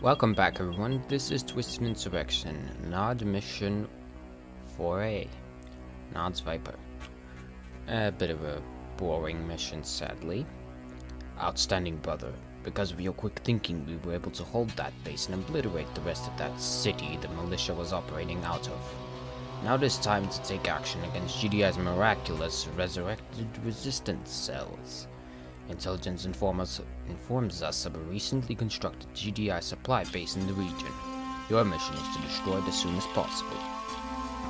Welcome back, everyone. This is Twisted Insurrection-NOD mission 4A. Nod's Viper. A bit of a boring mission, sadly. Outstanding, brother. Because of your quick thinking, we were able to hold that base and obliterate the rest of that city the militia was operating out of. Now it is time to take action against GDI's miraculous resurrected resistance cells. Intelligence informs us of a recently constructed GDI supply base in the region. Your mission is to destroy it as soon as possible.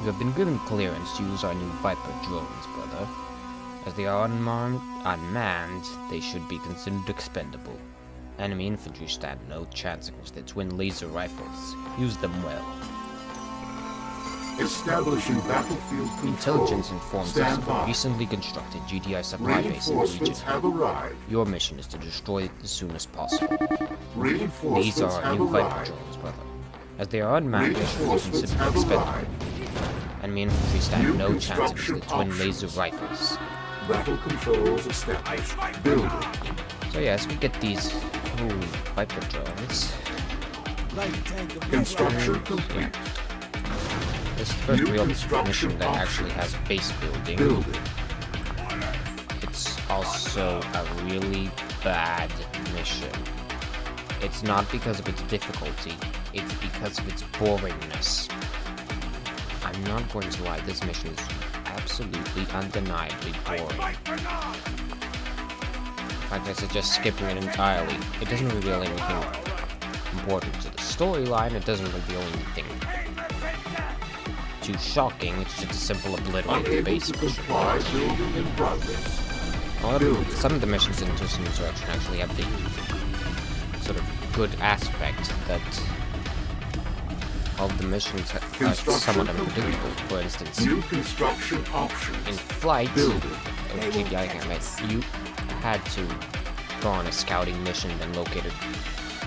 You have been given clearance to use our new Viper drones, brother. As they are unmanned, they should be considered expendable. Enemy infantry stand no chance against their twin laser rifles. Use them well. Establishing battlefield control. Intelligence informs us of a recently constructed GDI supply base in the region. Have arrived. Your mission is to destroy it as soon as possible. Reinforcements These are have new Viper arrived. drones, brother. As they are unmanned, they should be Reinforcements considered have expendable. arrived. Enemy infantry stand New no chance against construction the twin options. laser rifles. Battle controls established. Building. So yes, we get these cool Viper drones. Construction complete. This is the first New real construction mission that options. actually has base building. Building. It's also a really bad mission. It's not because of its difficulty, it's because of its boringness. I'm not going to lie, this mission is absolutely undeniably boring. In fact, I suggest skipping it entirely. It doesn't reveal anything important to the storyline, it doesn't reveal anything too shocking, it's just a simple obliterate the Unable base to mission. comply. Building in progress. However, some of the missions in Twisted Insurrection actually have the sort of good aspect that all of the missions are somewhat unpredictable. For instance, New construction options. in flight Building. of GDI campaign, you had to go on a scouting mission, then locate a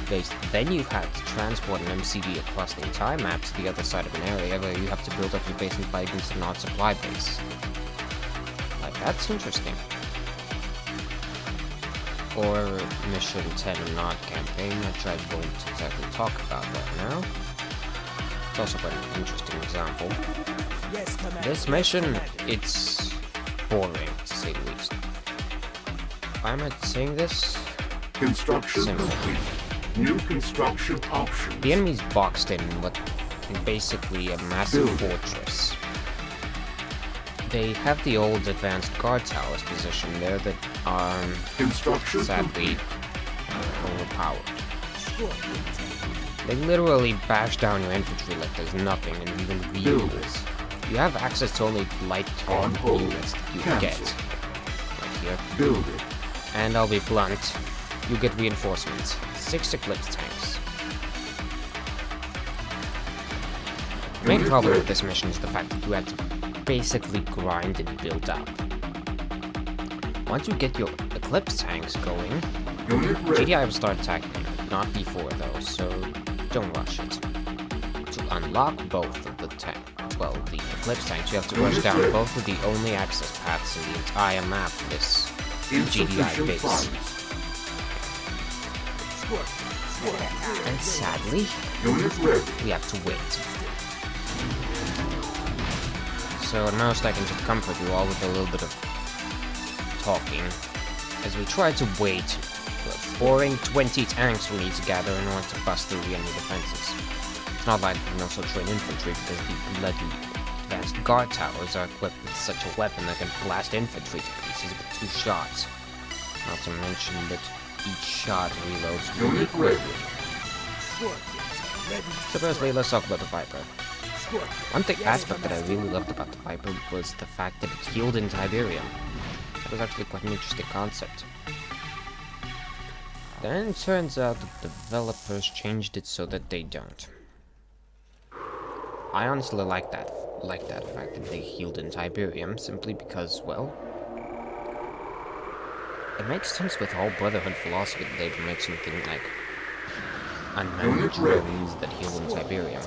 base. Then you had to transport an MCD across the entire map to the other side of an area where you have to build up your base and fight against a Nod supply base. Like, that's interesting. Or Mission 10 in Nod campaign, which I won't exactly talk about right now. It's also quite an interesting example. This mission, it's boring, to say the least. Why am I saying this? Construction Simple. complete. New construction options. The enemy's boxed in what basically a massive Building. fortress. They have the old advanced guard towers positioned there that are Construction sadly complete. overpowered. They literally bash down your infantry like there's nothing, and even vehicles. You have access to only light On hold. units that you Cancel. get. Right here. Building. And I'll be blunt, you get reinforcements. 6 Eclipse tanks. The main Unit problem ready. with this mission is the fact that you have to basically grind and build up. Once you get your Eclipse tanks going, Unit ready. GDI will start attacking you. Not before though, so don't rush it. To unlock both of the the Eclipse tanks, you have to rush down both of the only access paths in the entire map for this GDI Insufficient base. funds. And sadly, Unit ready. we have to wait. So at most I can just comfort you all with a little bit of talking as we try to wait for a boring 20 tanks we need to gather in order to bust through the enemy defenses. It's not like we can also train infantry because the bloody advanced guard towers are equipped with such a weapon that can blast infantry to pieces with 2 shots. Not to mention that each shot reloads really Unit quick. ready. So firstly, let's talk about the Viper. One aspect that I really loved about the Viper was the fact that it healed in Tiberium. That was actually quite an interesting concept. Then it turns out that developers changed it so that they don't. I honestly like that fact that they healed in Tiberium, simply because, well, it makes sense with the whole Brotherhood philosophy that they would make something like unmanned drones that heal in Tiberium.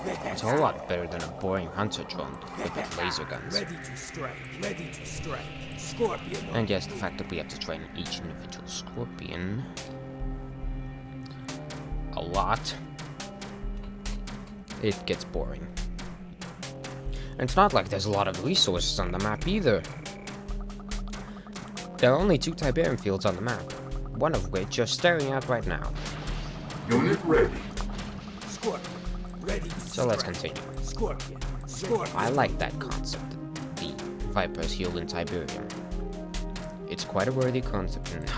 It's a whole lot better than a boring hunter drone equipped with laser guns. Ready to strike. Scorpion. And yes, the fact that we have to train each individual Scorpion lot, it gets boring. And it's not like there's a lot of resources on the map either. There are only 2 Tiberium fields on the map, one of which you're staring at right now. Unit ready. Scorpion, ready to So let's strike. continue. Scorpion, Scorpion. I like that concept, the Vipers healed in Tiberium. It's quite a worthy concept, and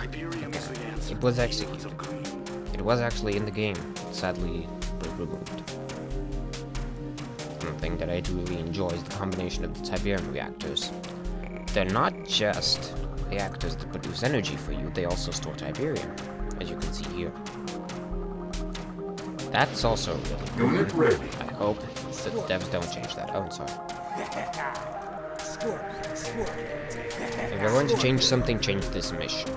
it was executed. It was actually in the game, sadly removed. One thing that I do really enjoy is the combination of the Tiberium reactors. They're not just reactors that produce energy for you, they also store Tiberium, as you can see here. That's also really cool. Unit ready. I hope that the devs don't change that. Oh, I'm sorry. Scorpion, Scorpion. If you're going to change something, change this mission.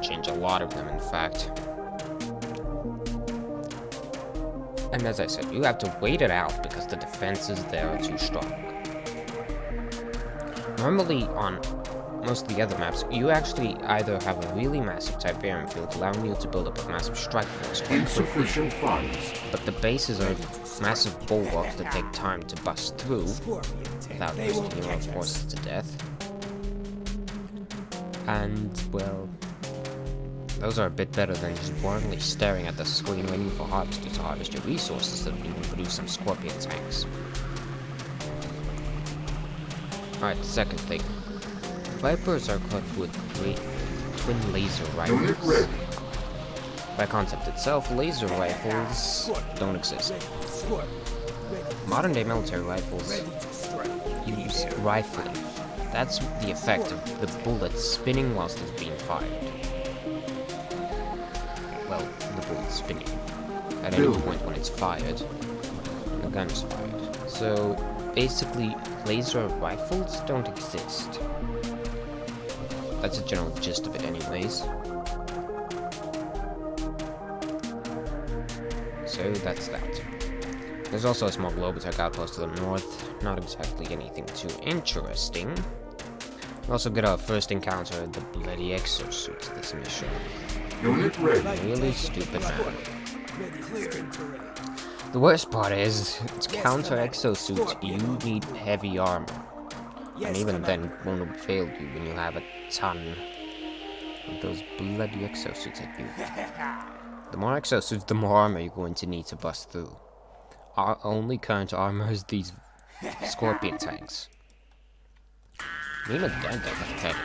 Change a lot of them, in fact. And as I said, you have to wait it out because the defenses there are too strong. Normally, on most of the other maps, you actually either have a really massive Tiberium field allowing you to build up a massive strike force quite quickly, Insufficient funds. but the bases are massive bulwarks that take time to bust through without losing your forces to death. And, well, those are a bit better than just boringly staring at the screen waiting for harvesters to harvest your resources so that you can produce some Scorpion tanks. Alright, the second thing. Vipers are equipped with great twin laser Unit rifles. ready. By concept itself, laser rifles don't exist. Modern day military rifles use rifling. That's the effect of the bullet spinning whilst it's being fired. Well, the bullet's spinning. At any point when it's fired, the gun is fired. So, basically, laser rifles don't exist. That's the general gist of it anyways. So that's that. There's also a small Globotech outpost to the north, not exactly anything too interesting. We also get our first encounter with the bloody exosuits this mission. Unit ready. Really stupid man. The worst part is, to counter exosuits, you need heavy armor. And even then, it won't avail you when you have a ton of those bloody exosuits at you. The more exosuits, the more armor you're going to need to bust through. Our only current armor is these Scorpion tanks. Even then, they're pathetic.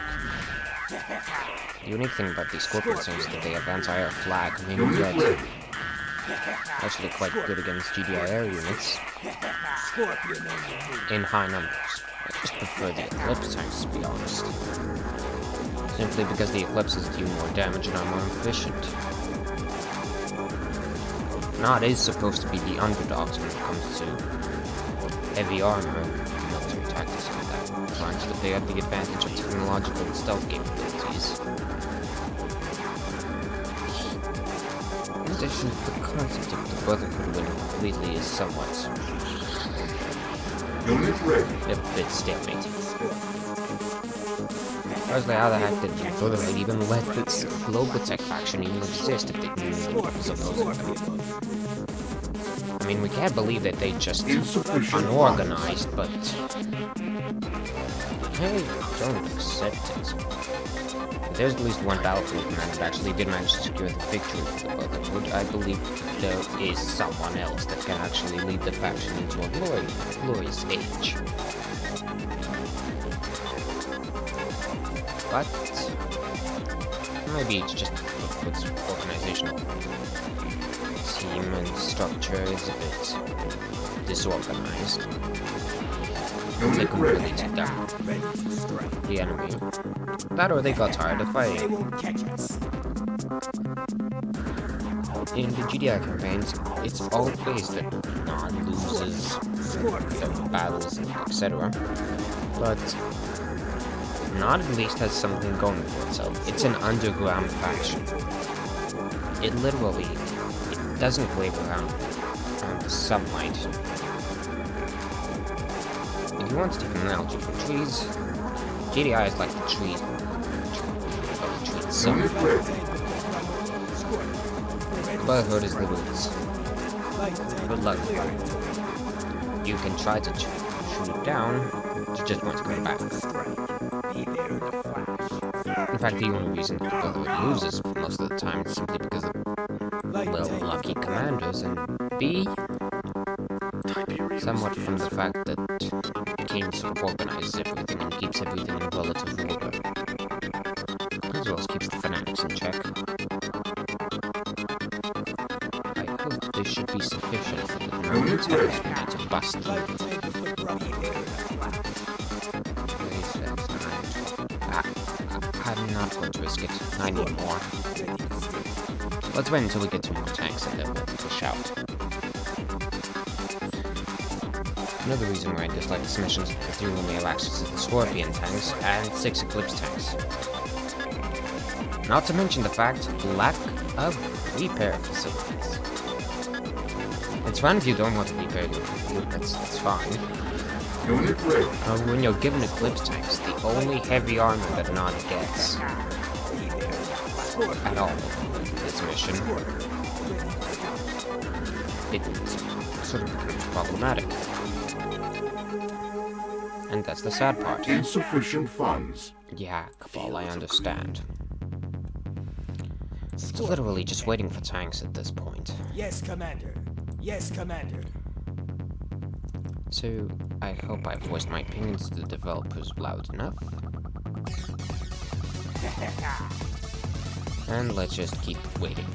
The unique thing about these Scorpion tanks is that they have anti-air flag, meaning that actually quite good against GDI air units in high numbers. I just prefer the Eclipse tanks, to be honest. Simply because the Eclipses do more damage and are more efficient. NOD is supposed to be the underdogs when it comes to heavy armor, military tactics and that. Clients that they have the advantage of technological and stealth capabilities. In addition, the concept of the Brotherhood winning completely is somewhat Unit ready. a bit stalemating. Firstly, how the heck did the Brotherhood even let this Globotech faction even exist if they knew it was opposing them? I mean, we can't believe that they just unorganized, but I don't accept it. There's at least one battlefield command that actually did manage to secure the victory for the Brotherhood. I believe there is someone else that can actually lead the faction into a glorious age. But maybe it's just its organizational team and structure is a bit disorganized. They completely took down the enemy. That or they got tired of fighting. In the GDI campaigns, it's always that NOD loses the battles, etc. But NOD at least has something going for itself. It's an underground faction. It literally, it doesn't wave around the sunlight. If you want to take an analogy for trees, GDI is like the trees of the tree itself. Unit ready. Brotherhood is the rules. Light tank Good luck. clearing. You can try to shoot it down, you just won't come back. Be there in a flash. In fact, the only reason the Brotherhood loses most of the time is simply because of, Light well, tank lucky commanders, and B, somewhat from the fact that King sort of organizes everything and keeps everything in relative order. As well as keeps the fanatics in check. I hope this should be sufficient for the number of times we need to bust them. Light tank of the Brotherhood. I'm not going to risk it. I need more. Ready to strike. Let's wait until we get 2 more tanks and then we'll push out. Another reason why I dislike this mission is because you only have access to the Scorpion tanks and 6 Eclipse tanks. Not to mention the fact, lack of repair facilities. It's fine if you don't want to repair your units, that's fine. Unit ready. When you're given Eclipse tanks, the only heavy armor that Nod gets at all in this mission, it sort of becomes problematic. And that's the sad part. Insufficient funds. Yeah, Cabal, I understand. It's literally just waiting for tanks at this point. Yes, Commander. Yes, Commander. So, I hope I voiced my opinions to the developers loud enough. And let's just keep waiting.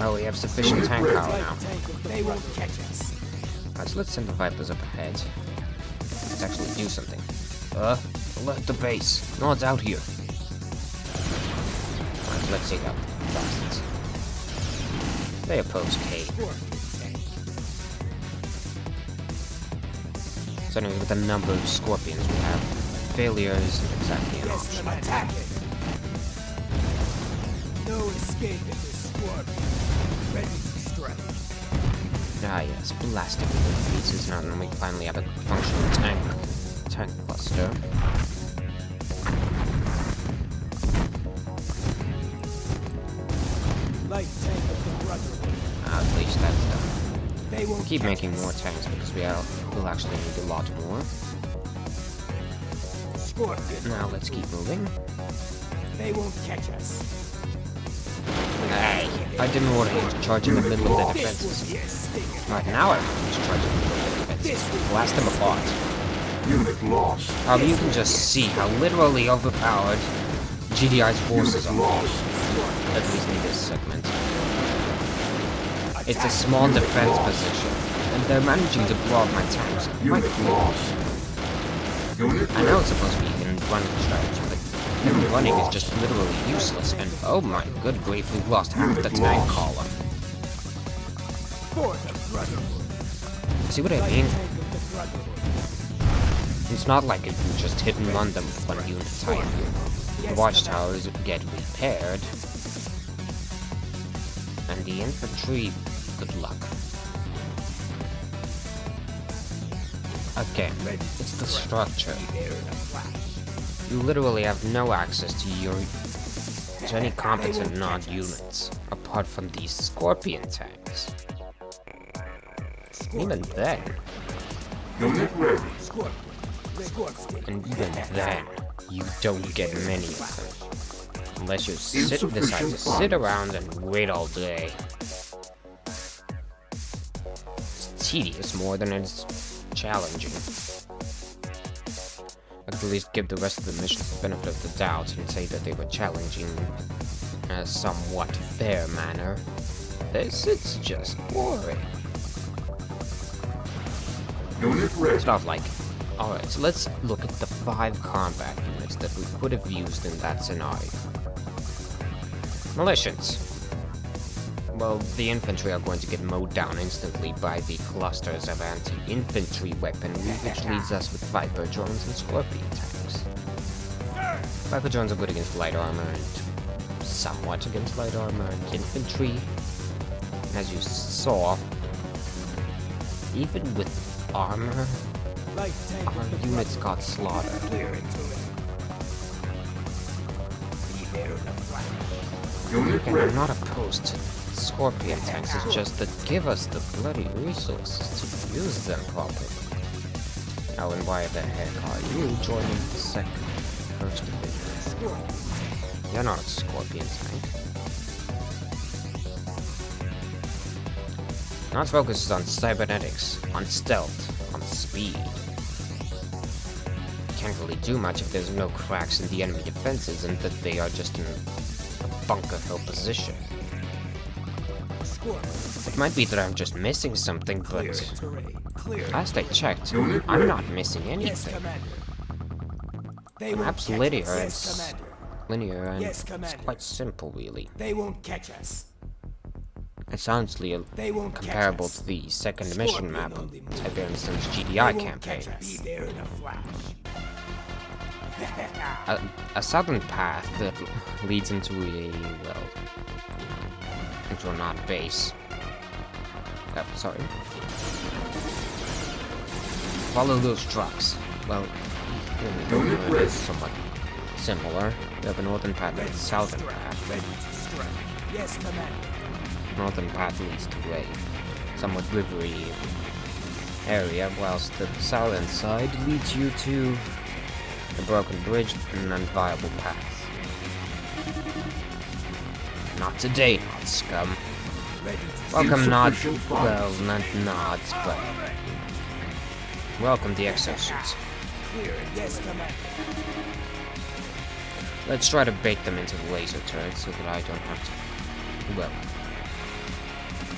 Oh, we have sufficient tank power now. Light tank of the They won't catch us. Alright, so let's send the Vipers up ahead. Let's actually do something. Alert the base. Nod's out here. Alright, let's take out the bastards. They oppose K. So anyway, with the number of Scorpions we have, failure isn't exactly an Yes, option. attack it. No escape in this squadron. Ready to strike. Ah yes, blast everything to pieces now, and we finally have a functional tank cluster. Light tank of the Brotherhood. At least that's done. They won't Keep catch making us. more tanks because we'll actually need a lot more. Scorpion. Now let's keep moving. They won't catch us. Hey, I didn't want him to charge in the middle of their This defenses. will be a stinger. Right now I want him to charge in the middle of their defenses. Blast them apart. Unit lost. You can just see how literally overpowered GDI's forces Unit are. lost. At least in this segment. It's a small defense position, and they're managing to blow up my tanks quite Unit quickly. lost. Unit I know ready. it's supposed to be an running strategy, but him running is just literally useless, and oh my good grief, we've lost half the tank column. For the Brotherhood. See what I Light mean? tank of the Brotherhood. It's not like you can just hit and run them with one unit type. The watchtowers get repaired, and the infantry, good luck. Again, it's the structure. There in a flash. You literally have no access to any competent Nod units, apart from these Scorpion tanks. Even then, Unit ready. Scorpion. Scorpion. and even then, you don't get many of them. Unless you decide to sit around and wait all day. It's tedious more than it's challenging. I'd at least give the rest of the missions the benefit of the doubt and say that they were challenging in a somewhat fair manner. This, it's just boring. Unit ready. It's not like, alright, so let's look at the 5 combat units that we could have used in that scenario. Militias. Well, the infantry are going to get mowed down instantly by the clusters of anti-infantry weaponry, which leaves us with Viper drones and Scorpion tanks. Viper drones are good against light armor and somewhat against light armor and infantry. As you saw, even with armor, Light tank our of the units got slaughtered. Clear into it. Be there in a flash. Unit Again, I'm ready. not opposed to Scorpion tanks, it's just that give us the bloody resources to use them properly. Oh, and why the heck are you joining the first division? You're not a Scorpion tank. Not focuses on cybernetics, on stealth, on speed. Can't really do much if there's no cracks in the enemy defenses and that they are just in a bunker hill position. It might be that I'm just missing something, Clear but terrain. Clear. last I checked, Unit I'm ready. not missing Yes, anything. Commander. They won't Perhaps catch linear us. and Yes, Commander. linear and Yes, it's Commander. quite simple, really. They won't catch us. It sounds They won't comparable catch us. to the second mission Scorpion map on of the move. Tiberium's They GDI won't campaign. catch us. Be there in a flash. A southern path that leads into into a NOD base. Oh, sorry. Follow those trucks. Well, Unit it ready. is somewhat similar. We have a northern path and Ready a to southern strike. path. Ready to strike. Yes, Commander. Northern path leads to a somewhat rivery area, whilst the southern side leads you to a broken bridge and an unviable path. Not today, Nod scum. Ready to Welcome, Nod. Insufficient funds. Well, not Nods, but welcome the exosuits. clear. Yes, Commander. Let's try to bait them into the laser turret so that I don't have to, well,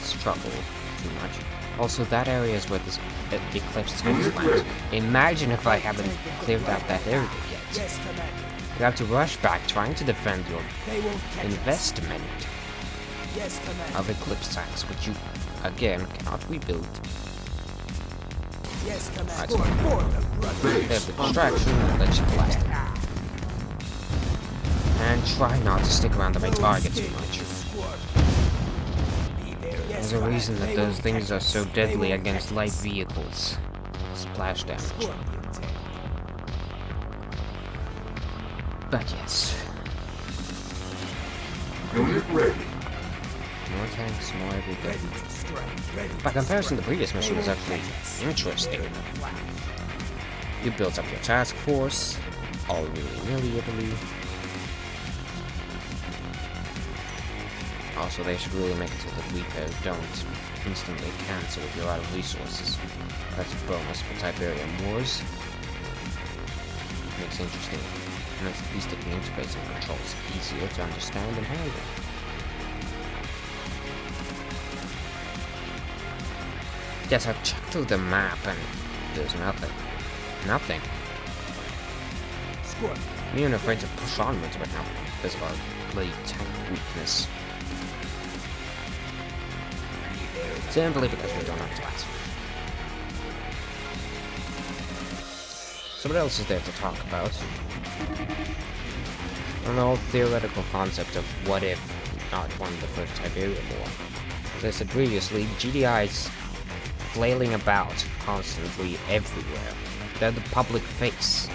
struggle too much. Also, that area is where this Eclipse tanks land. Imagine if I haven't cleared out that area yet. Yes, Commander. You have to rush back trying to defend your They won't catch us. investment Yes, Commander. of Eclipse tanks, which you, again, cannot rebuild. Yes, Commander. Right. For the brother. They have the distraction and let you blast them. And try not to stick around the main target too much. There's a reason that those things are so deadly against light vehicles. Splash damage. But yes, Unit ready. more tanks, more everything. Ready to strike. Ready By to comparison, the strike. previous mission was They won't actually catch us. interesting. They're in a flash. You built up your task force, all willy-nilly. Also, they should really make it so that repairs don't instantly cancel if you're out of resources. That's a bonus for Tiberium Wars. Makes it interesting. And at least the interface and controls easier to understand and handle. Yes, I've checked through the map and there's nothing. Nothing. Scorpion. I'm even afraid to push onwards right now because of our bloody tank weakness. Simply because we don't have tanks. So what else is there to talk about? An old theoretical concept of what if not won the first Tiberium War. As I said previously, GDI's flailing about constantly everywhere. They're the public face.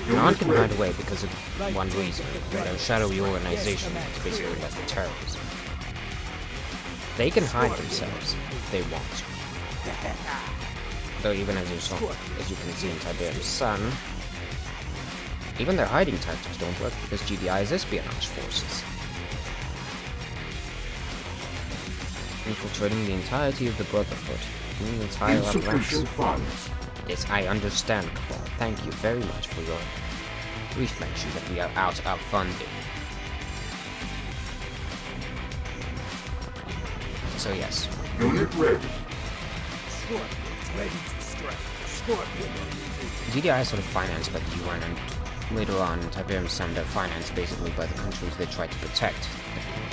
None can hide away because of one reason. They're a shadowy organization that's basically like terrorism. They can hide themselves if they want to. Though even as you can see in Tiberium's Sun, even their hiding tactics don't work because GDI's espionage forces. Infiltrating the entirety of the Brotherhood, the entire ranks. Insufficient funds. Yes, I understand, Cabal. Thank you very much for your brief mention that we are out of funding. So yes, Unit ready. Scorpion. Ready to strike. Scorpion. GDI is sort of financed by the UN, and later on, Tiberium Sun, they're financed basically by the countries they try to protect.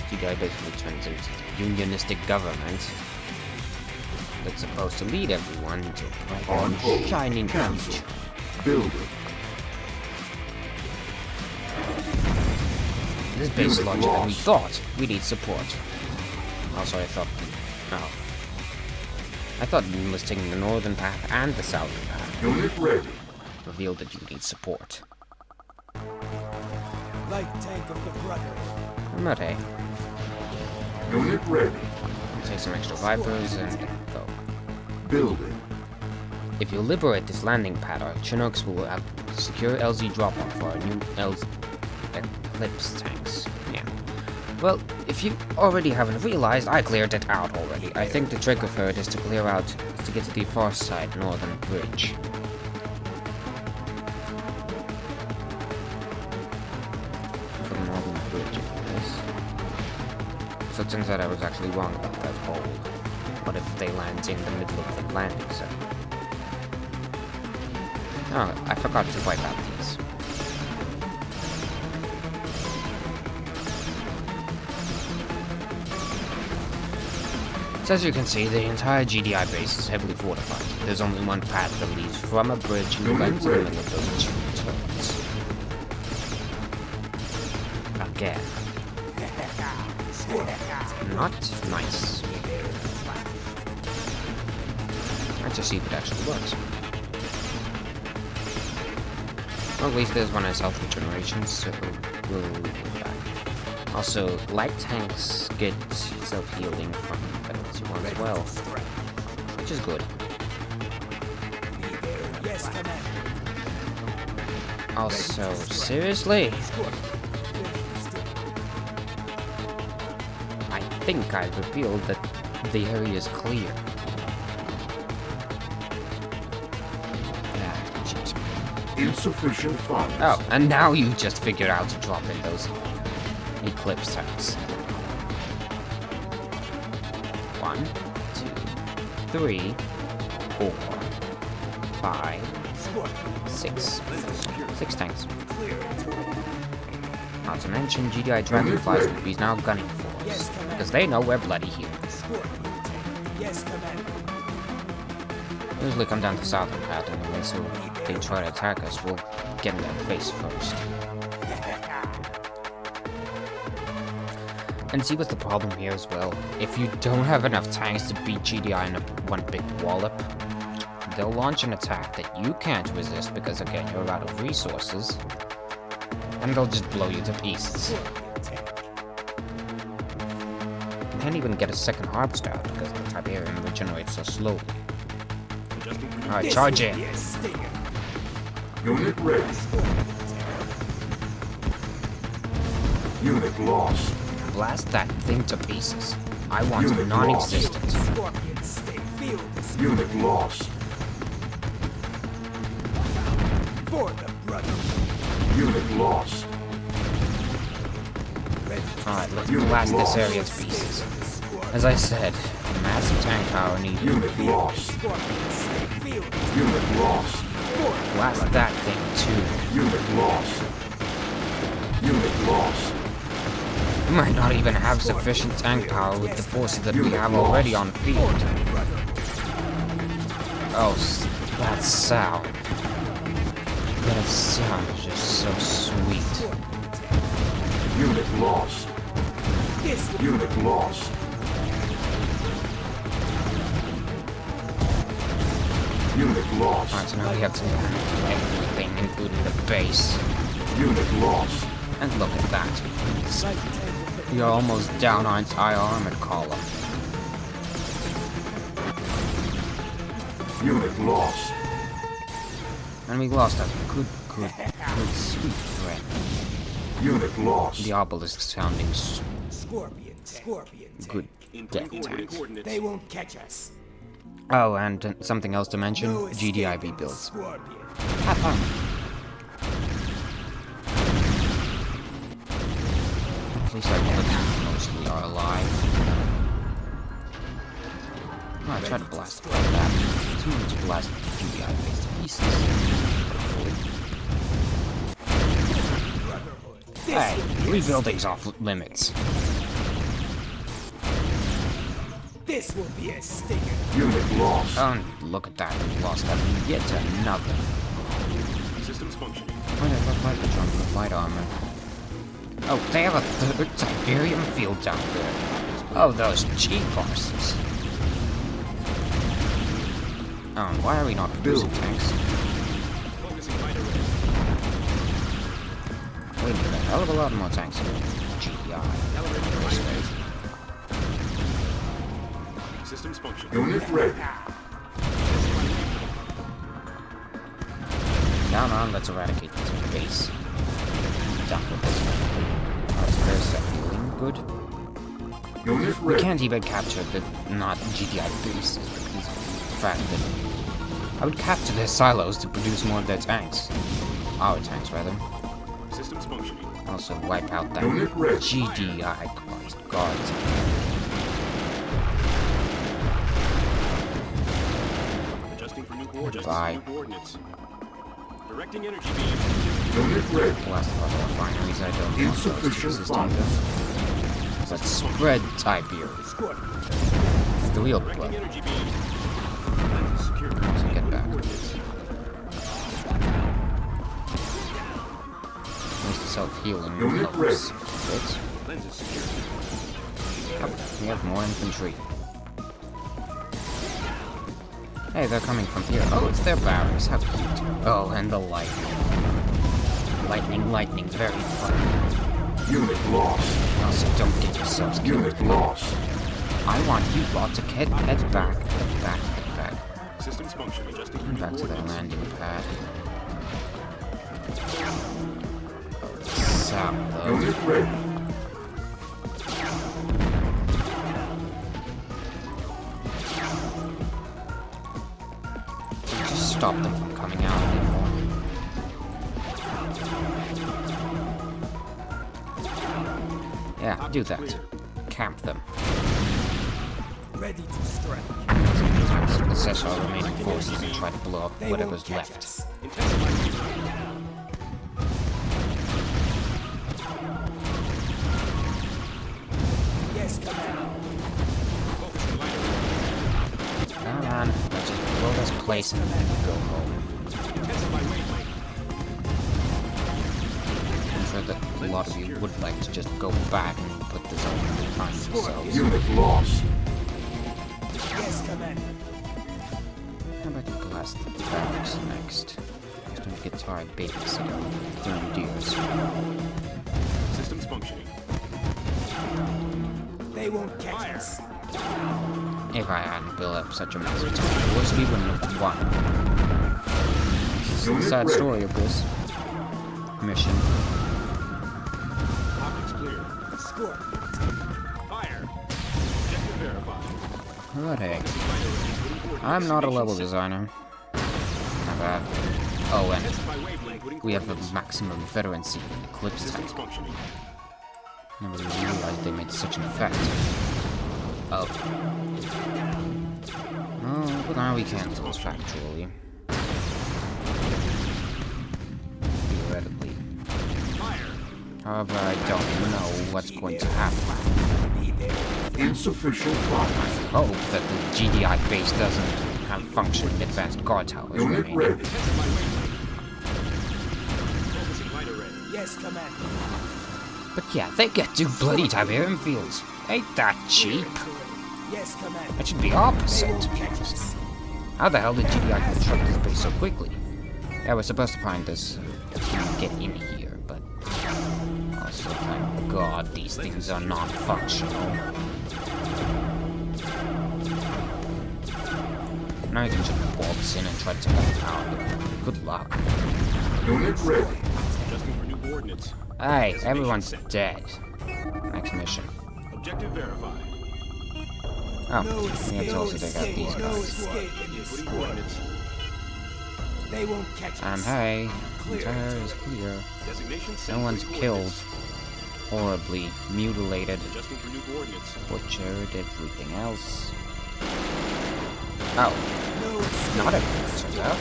GDI basically turns into the unionistic government that's supposed to lead everyone into a bright On and hold. shining Cancel. future. Building. This base is Unit larger than we lost. thought. We need support. Also, I thought enlisting the northern path and the southern path Unit ready. revealed that you need support. Light tank of the Brotherhood. I'm okay. Unit ready. Take some extra Vipers and go. Building. If you liberate this landing pad, our Chinooks will have secure LZ drop-off for our new Eclipse tanks. Yeah. Well, if you already haven't realized, I cleared it out already. I think the trick of it is to clear out, to get to the far side northern bridge. For the northern bridge, yes. So it turns out I was actually wrong about that hole. What if they land in the middle of the landing zone? Oh, I forgot to wipe out these. So as you can see, the entire GDI base is heavily fortified. There's only one path that leads from a bridge and right to the middle of those turrets. Again. Not nice. Let's just see if it actually works. Well, at least there's one has health regeneration, so we'll leave that. Also, light tanks get self-healing from penalty one as well, which is good. Yes, Commander. Also, seriously? I think I revealed that the area is clear. Insufficient funds. Oh, and now you just figured out to drop in those Eclipse tanks. 1, 2, 3, 4, 5, 6. 6 tanks. Not to mention, GDI Dragonflies will be now gunning for us, because they know we're bloody here. Yes, Commander. Usually come down to southern path anyway, so if they try to attack us, we'll get in their face first. And see what's the problem here as well. If you don't have enough tanks to beat GDI in one big wallop, they'll launch an attack that you can't resist because again, you're out of resources. And they'll just blow you to pieces. You can't even get a second harvest out because the Tiberium regenerates so slowly. Alright, charge in. Unit ready. Unit lost. Blast that thing to pieces. I want Unit non-existent. Unit lost. For the Brotherhood. Unit lost. Alright, let's blast this area to pieces. As I said, massive tank power needed. Unit lost. Unit lost. Blast that thing too. Unit lost. Unit lost. We might not even have sufficient tank power with the forces that we have already on field. Oh, that sound. That sound is just so sweet. Unit lost. Unit lost. Unit lost. Alright, so now we have to handle everything, including the base. Unit lost. And look at that. We are almost down our entire armored column. Unit lost. And we lost a good, sweet friend. Unit lost. The obelisk sounding Scorpion good death tanks. They won't catch us. Oh, and something else to mention, GDIB builds. Scorpion. Have fun. At least I think mostly are alive. Oh, I tried to blast it like that. It's easy to blast GDI base to pieces. Hey, rebuilding's off limits. This will be a stinger. Unit lost. Oh, look at that, we lost that yet another. Systems functioning. Why did I look like the jump with light armor? Oh, they have a third Tiberium field down there. Oh, those G-parses. Oh, and why are we not producing tanks? Focusing right array. Wait a minute, hell of a lot more tanks than GDI. Systems functioning. Unit ready. Now on, let's eradicate this base. Done with this. There's that feeling good. Unit We ready. can't even capture the not GDI bases because of the fact that I would capture their silos to produce more of their tanks. Our tanks, rather. Systems functioning. Also wipe out that Unit ready. GDI guard. Adjusting for new coordinates. Goodbye. New coordinates. Directing energy beam. Unit ready. Blast of other refineries, I don't want those to Insufficient exist funds. either. Let's spread Tiberium. Squad. The real Directing blood. energy beam. Lens is secure. To get back. Coordinates. There's the self-healing Unit levels. ready. Good. Lens is secure. Yep, we have more infantry. Hey, they're coming from here. Oh, it's their barracks. How cute. Oh, and the lightning. Lightning, very fun. Unit lost. Also, don't get yourselves killed. Unit lost. I want you lot to head back. Systems function. Adjusting for And new back to the coordinates. landing pad. Sap, though. Unit ready. Just stop them from coming out anymore. Yeah, do that. Camp them. Ready to strike. Assess our remaining forces and try to blow up They whatever's won't catch left. us. Yes, Commander. Come on, let's just blow this place and then go home. I'm sure that a lot of you would like to just go back and put this on behind yourselves. Unit lost. Yes, Commander. How about you blast the barracks next? Just don't get tired babysitting doing deers. Systems functioning. They won't catch us. If I hadn't built up such a massive tank force, we wouldn't have won. It's the Unit sad ready. story of this mission. Optics clear. Squad. Fire. Objective verified. But hey, I'm not a level designer. Not bad. Oh, and Intensify wavelength. Putting we have a coordinates. maximum veterancy eclipse tank. Systems functioning. Never really realized they made such an effect. Oh. Oh, but now we can't tell us factually. Theoretically. Fire. However, I don't know what's going to happen. Be there. Insufficient funds. Hope that the GDI base doesn't have functioning advanced guard towers Unit remaining. ready. Intensify wavelength. Focusing light array. Yes, Commander. But yeah, they get to bloody Tiberium fields. Ain't that cheap? Yes, Commander. It should be They opposite. won't catch us. How the hell did GDI construct this base so quickly? Yeah, we're supposed to find this get in here, but also thank God these things are non-functional. Now you can just waltz in and try to take out power, but good luck. Unit ready. Adjusting for new coordinates. Hey, everyone's dead. Next mission. Objective verified. Oh, No we have escape. to also take out these No guys. escape in this Putting squad. coordinates. They won't catch us. Hey, Clear. entire is clear. Designation set. No one's Putting killed, coordinates. horribly mutilated, Adjusting for new coordinates. butchered, everything else. Oh, No escape. not everyone turned out.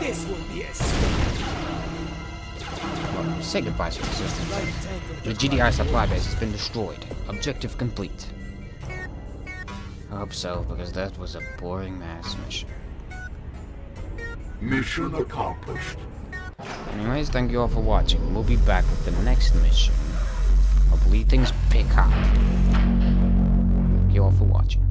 This will be a step. Well, say goodbye to your existence. Light tank of The GDI supply base has been destroyed. Objective complete. I hope so, because that was a boring mass mission. Mission accomplished. Anyways, thank you all for watching. We'll be back with the next mission. Hopefully things pick up. Thank you all for watching.